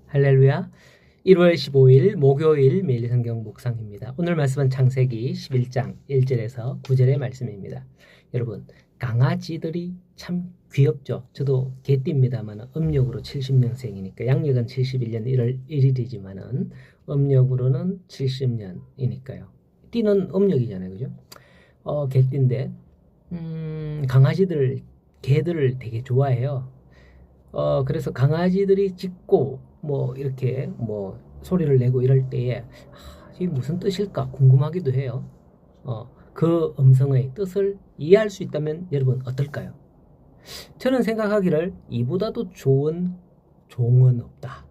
할렐루야. 1월 15일 목요일 매일 성경 묵상입니다. 오늘 말씀은 창세기 11장 1절에서 9절의 말씀입니다. 여러분, 강아지들이 참 귀엽죠. 저도 개띠입니다만 음력으로 70년생이니까 양력은 71년 1월 1일이지만은 음력으로는 70년이니까요. 띠는 음력이잖아요. 그죠? 개띠인데 강아지들, 개들을 되게 좋아해요. 그래서 강아지들이 짖고 이렇게 소리를 내고 이럴 때에 이게 무슨 뜻일까 궁금하기도 해요. 그 음성의 뜻을 이해할 수 있다면 여러분 어떨까요? 저는 생각하기를 이보다도 좋은 종은 없다.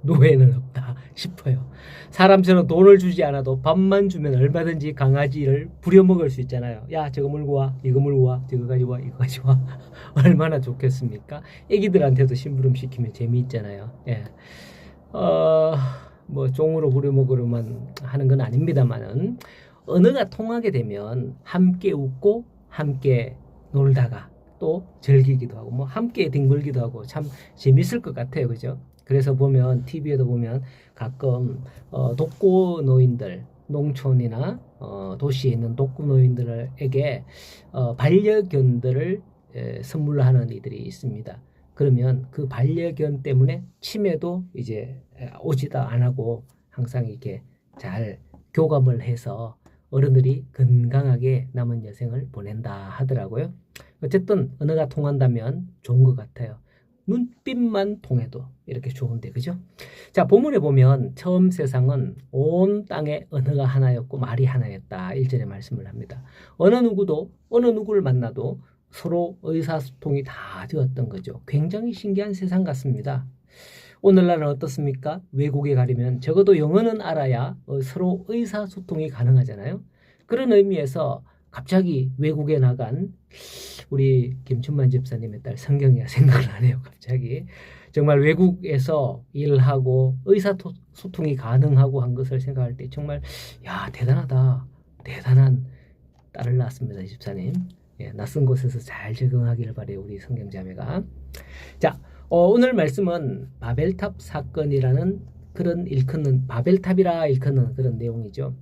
노예는 없다 싶어요. 사람처럼 돈을 주지 않아도 밥만 주면 얼마든지 강아지를 부려먹을 수 있잖아요. 야, 저거 물고 와, 이거 물고 와, 저거 가지고 와, 이거 가지고 와. 얼마나 좋겠습니까? 애기들한테도 심부름 시키면 재미있잖아요. 예. 종으로 부려먹으려만 하는 건 아닙니다만은 언어가 통하게 되면 함께 웃고 함께 놀다가 또 즐기기도 하고 함께 뒹굴기도 하고 참 재밌을 것 같아요. 그죠? 그래서 보면 TV에도 보면 가끔 독거노인들, 농촌이나 도시에 있는 독거노인들에게 반려견들을 선물로 하는 이들이 있습니다. 그러면 그 반려견 때문에 치매도 이제 오지도 안 하고 항상 이렇게 잘 교감을 해서 어른들이 건강하게 남은 여생을 보낸다 하더라고요. 어쨌든 언어가 통한다면 좋은 것 같아요. 눈빛만 통해도 이렇게 좋은데, 그죠? 자, 본문에 보면 처음 세상은 온 땅의 언어가 하나였고 말이 하나였다. 1절에 말씀을 합니다. 어느 누구도 어느 누구를 만나도 서로 의사소통이 다 되었던 거죠. 굉장히 신기한 세상 같습니다. 오늘날은 어떻습니까? 외국에 가려면 적어도 영어는 알아야 서로 의사소통이 가능하잖아요. 그런 의미에서 갑자기 외국에 나간 우리 김춘만 집사님의 딸 성경이가 생각을 하네요. 갑자기 정말 외국에서 일하고 의사소통이 가능하고 한 것을 생각할 때 정말 대단하다. 대단한 딸을 낳았습니다. 집사님. 낯선 곳에서 잘 적응하기를 바래요. 우리 성경자매가. 자, 오늘 말씀은 바벨탑 사건이라는 그런 바벨탑이라 일컫는 그런 내용이죠.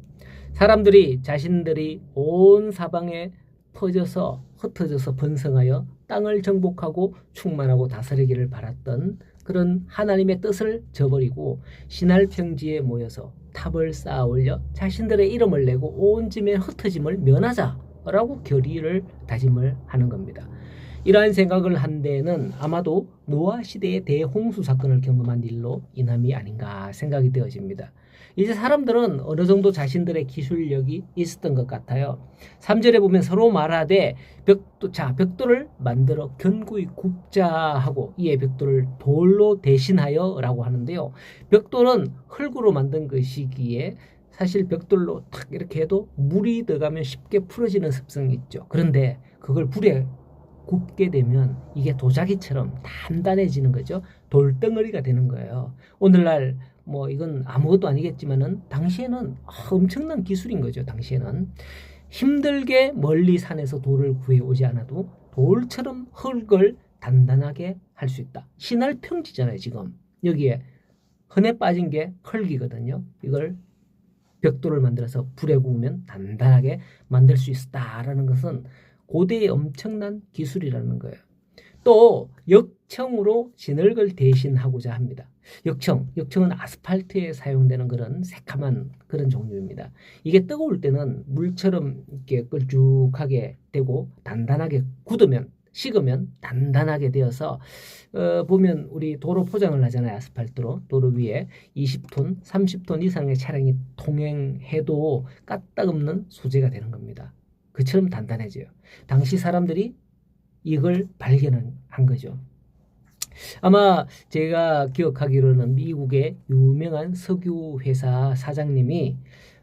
사람들이 자신들이 온 사방에 흩어져서 번성하여 땅을 정복하고 충만하고 다스리기를 바랐던 그런 하나님의 뜻을 저버리고 신할 평지에 모여서 탑을 쌓아 올려 자신들의 이름을 내고 온 짐의 흩어짐을 면하자라고 결의를 다짐을 하는 겁니다. 이러한 생각을 한 데에는 아마도 노아 시대의 대홍수 사건을 경험한 일로 인함이 아닌가 생각이 되어집니다. 이제 사람들은 어느 정도 자신들의 기술력이 있었던 것 같아요. 3절에 보면 서로 말하되 벽돌을 만들어 견고히 굽자 하고 이에 벽돌을 돌로 대신하여 라고 하는데요. 벽돌은 흙으로 만든 것이기에 사실 벽돌로 탁 이렇게 해도 물이 들어가면 쉽게 풀어지는 습성이 있죠. 그런데 그걸 불에 굽게 되면 이게 도자기처럼 단단해지는 거죠. 돌덩어리가 되는 거예요. 오늘날 이건 아무것도 아니겠지만은 당시에는 엄청난 기술인 거죠. 당시에는 힘들게 멀리 산에서 돌을 구해오지 않아도 돌처럼 흙을 단단하게 할 수 있다. 신할 평지잖아요. 지금 여기에 흔해 빠진 게 흙이거든요. 이걸 벽돌을 만들어서 불에 구우면 단단하게 만들 수 있었다라는 것은 고대의 엄청난 기술이라는 거예요. 또 역청으로 진흙을 대신하고자 합니다. 역청은 아스팔트에 사용되는 그런 새카만 그런 종류입니다. 이게 뜨거울 때는 물처럼 이렇게 걸쭉하게 되고 단단하게 식으면 단단하게 되어서 보면 우리 도로 포장을 하잖아요. 아스팔트로 도로 위에 20톤, 30톤 이상의 차량이 통행해도 까딱없는 소재가 되는 겁니다. 그처럼 단단해져요. 당시 사람들이 이걸 발견한 거죠. 아마 제가 기억하기로는 미국의 유명한 석유 회사 사장님이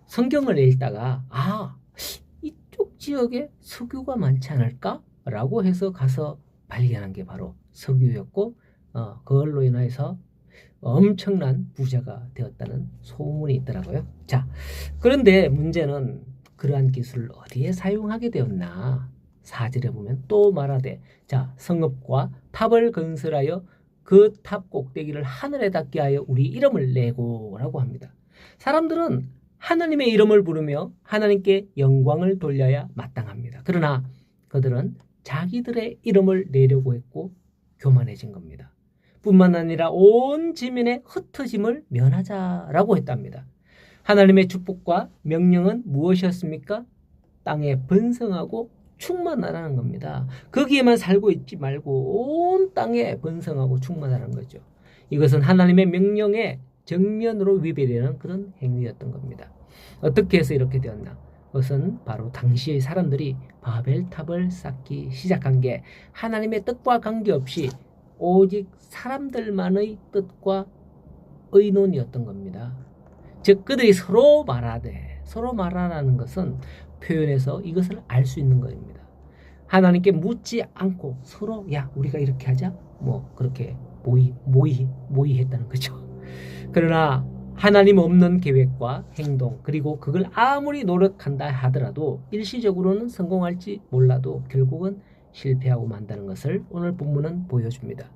성경을 읽다가 이쪽 지역에 석유가 많지 않을까? 라고 해서 가서 발견한 게 바로 석유였고 그걸로 인해서 엄청난 부자가 되었다는 소문이 있더라고요. 자, 그런데 문제는 그러한 기술을 어디에 사용하게 되었나? 4절에 보면 또 말하되 성읍과 탑을 건설하여 그 탑 꼭대기를 하늘에 닿게 하여 우리 이름을 내고라고 합니다. 사람들은 하나님의 이름을 부르며 하나님께 영광을 돌려야 마땅합니다. 그러나 그들은 자기들의 이름을 내려고 했고 교만해진 겁니다. 뿐만 아니라 온 지면의 흩어짐을 면하자라고 했답니다. 하나님의 축복과 명령은 무엇이었습니까? 땅에 번성하고 충만하라는 겁니다. 거기에만 살고 있지 말고 온 땅에 번성하고 충만하라는 거죠. 이것은 하나님의 명령에 정면으로 위배되는 그런 행위였던 겁니다. 어떻게 해서 이렇게 되었나? 그것은 바로 당시의 사람들이 바벨탑을 쌓기 시작한 게 하나님의 뜻과 관계없이 오직 사람들만의 뜻과 의논이었던 겁니다. 즉 그들이 서로 말하라는 것은 표현해서 이것을 알 수 있는 것입니다. 하나님께 묻지 않고 서로 야 우리가 이렇게 하자 뭐 그렇게 모의했다는 거죠. 그러나 하나님 없는 계획과 행동 그리고 그걸 아무리 노력한다 하더라도 일시적으로는 성공할지 몰라도 결국은 실패하고 만다는 것을 오늘 본문은 보여줍니다.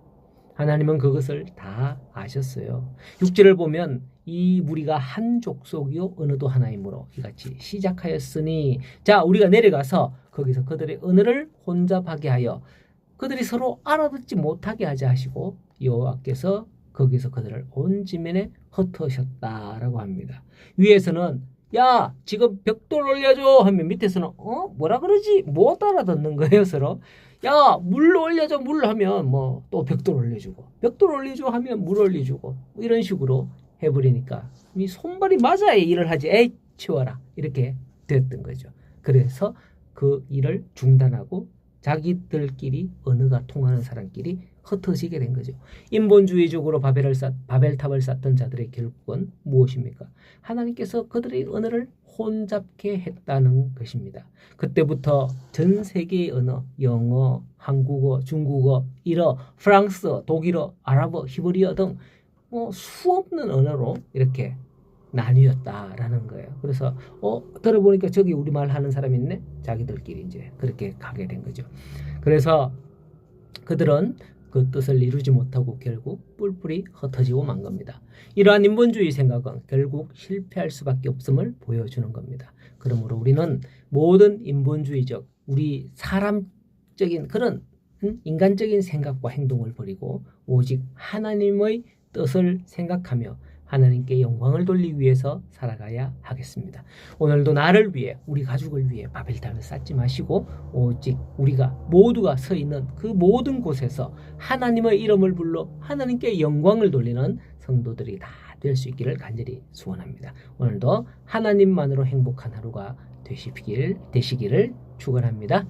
하나님은 그것을 다 아셨어요. 6절을 보면 이 무리가 한 족속이요 언어도 하나이므로 이같이 시작하였으니 자 우리가 내려가서 거기서 그들의 언어를 혼잡하게 하여 그들이 서로 알아듣지 못하게 하자 하시고 여호와께서 거기서 그들을 온 지면에 흩으셨다라고 합니다. 위에서는 야 지금 벽돌 올려줘 하면 밑에서는 뭐라 그러지 못 알아듣는 거예요. 서로 야 물 올려줘 물 하면 뭐 또 벽돌 올려주고 벽돌 올려줘 하면 물 올려주고 뭐 이런 식으로 해버리니까 이 손발이 맞아야 일을 하지 에이 치워라 이렇게 됐던 거죠. 그래서 그 일을 중단하고 자기들끼리 언어가 통하는 사람끼리 흩어지게 된 거죠. 인본주의적으로 바벨탑을 쌓던 자들의 결국은 무엇입니까? 하나님께서 그들의 언어를 혼잡게 했다는 것입니다. 그때부터 전 세계의 언어, 영어, 한국어, 중국어, 일어, 프랑스어, 독일어, 아랍어, 히브리어 등 수없는 언어로 이렇게 나뉘었다라는 거예요. 그래서 들어보니까 저기 우리말 하는 사람 있네. 자기들끼리 이제 그렇게 가게 된 거죠. 그래서 그들은 그 뜻을 이루지 못하고 결국 뿔뿔이 흩어지고 만 겁니다. 이러한 인본주의 생각은 결국 실패할 수밖에 없음을 보여주는 겁니다. 그러므로 우리는 모든 인본주의적 우리 사람적인 그런 인간적인 생각과 행동을 버리고 오직 하나님의 뜻을 생각하며 하나님께 영광을 돌리기 위해서 살아가야 하겠습니다. 오늘도 나를 위해 우리 가족을 위해 바벨탑을 쌓지 마시고 오직 우리가 모두가 서 있는 그 모든 곳에서 하나님의 이름을 불러 하나님께 영광을 돌리는 성도들이 다 될 수 있기를 간절히 소원합니다. 오늘도 하나님만으로 행복한 하루가 되시기를 축원합니다.